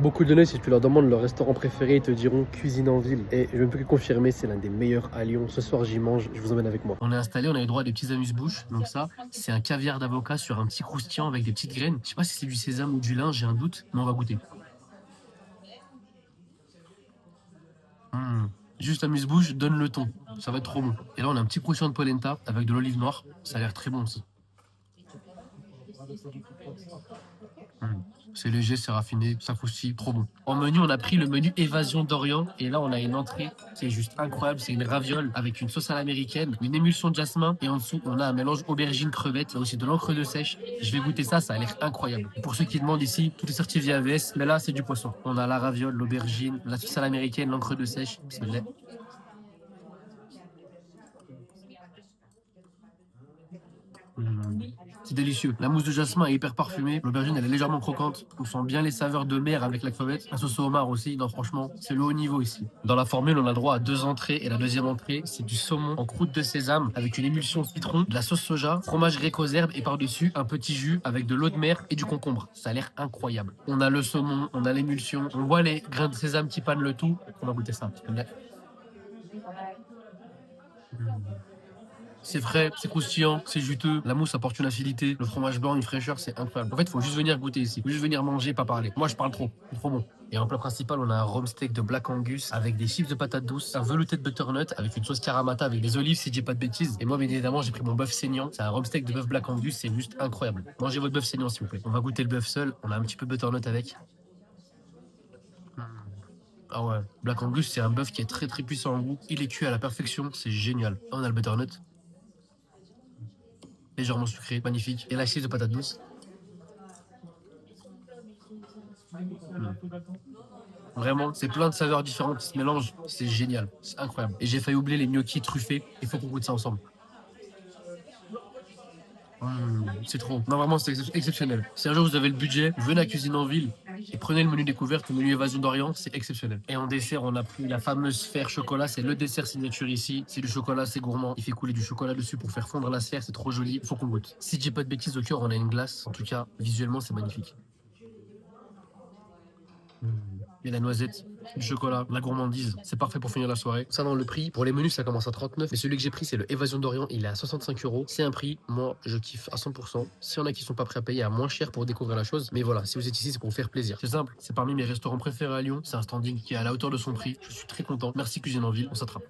beaucoup de Lyonnais, si tu leur demandes leur restaurant préféré, ils te diront cuisine en ville. Et je ne peux que confirmer, c'est l'un des meilleurs à Lyon. Ce soir, j'y mange, je vous emmène avec moi. On est installé, on a eu droit à des petits amuse-bouches. Donc ça, c'est un caviar d'avocat sur un petit croustillant avec des petites graines. Je sais pas si c'est du sésame ou du lin, j'ai un doute, mais on va goûter. Mmh. Juste amuse-bouche, donne le ton. Ça va être trop bon. Et là, on a un petit croustillant de polenta avec de l'olive noire. Ça a l'air très bon aussi. Mmh. C'est léger, c'est raffiné, ça croustille, trop bon. En menu, on a pris le menu Évasion d'Orient. Et là, on a une entrée qui est juste incroyable. C'est une raviole avec une sauce à l'américaine, une émulsion de jasmin. Et en dessous, on a un mélange aubergine-crevette. Il y a aussi de l'encre de sèche. Je vais goûter ça, ça a l'air incroyable. Pour ceux qui demandent ici, tout est certifié AVS. Mais là, c'est du poisson. On a la raviole, l'aubergine, la sauce à l'américaine, l'encre de sèche. Bismillah. Mmh. C'est délicieux. La mousse de jasmin est hyper parfumée. L'aubergine, elle est légèrement croquante. On sent bien les saveurs de mer avec la crevette. La sauce au homard aussi. Non, franchement, c'est le haut niveau ici. Dans la formule, on a droit à 2 entrées. Et la deuxième entrée, c'est du saumon en croûte de sésame avec une émulsion citron, de la sauce soja, fromage grec aux herbes et par-dessus, un petit jus avec de l'eau de mer et du concombre. Ça a l'air incroyable. On a le saumon, on a l'émulsion. On voit les grains de sésame qui panent le tout. On va goûter ça. C'est frais, c'est croustillant, c'est juteux. La mousse apporte une acidité. Le fromage blanc, une fraîcheur, c'est incroyable. En fait, il faut juste venir goûter ici. Faut juste venir manger, pas parler. Moi, je parle trop. C'est trop bon. Et en plat principal, on a un rhum steak de Black Angus avec des chips de patates douces, un velouté de butternut avec une sauce karamata avec des olives, si je dis pas de bêtises. Et moi, bien évidemment, j'ai pris mon bœuf saignant. C'est un rhum steak de bœuf Black Angus, c'est juste incroyable. Mangez votre bœuf saignant, s'il vous plaît. On va goûter le bœuf seul. On a un petit peu de butternut avec. Ah ouais, Black Angus, c'est un bœuf qui est très très puissant en goût. Il est cuit à la perfection, c'est génial. On a le butternut, légèrement sucré, magnifique. Et la chips de patates douces. Vraiment, c'est plein de saveurs différentes qui se mélangent. C'est génial, c'est incroyable. Et j'ai failli oublier les gnocchis truffés. Il faut qu'on goûte ça ensemble. C'est trop. Non, vraiment, c'est exceptionnel. Si un jour vous avez le budget, venez à Cuisine en Ville et prenez le menu découverte, le menu Évasion d'Orient, c'est exceptionnel. Et en dessert, on a pris la fameuse sphère chocolat. C'est le dessert signature ici. C'est du chocolat, c'est gourmand. Il fait couler du chocolat dessus pour faire fondre la sphère. C'est trop joli. Il faut qu'on goûte. Si je dis pas de bêtises, au cœur, on a une glace. En tout cas, visuellement, c'est magnifique. Et la noisette, le chocolat, la gourmandise, c'est parfait pour finir la soirée. Ça dans le prix, pour les menus ça commence à 39, mais celui que j'ai pris c'est le Évasion d'Orient, il est à 65 €. C'est un prix, moi je kiffe à 100%. S'il y en a qui sont pas prêts à payer à moins cher pour découvrir la chose, mais voilà, si vous êtes ici c'est pour vous faire plaisir. C'est simple, c'est parmi mes restaurants préférés à Lyon, c'est un standing qui est à la hauteur de son prix, je suis très content. Merci Cuisine en Ville, on s'attrape.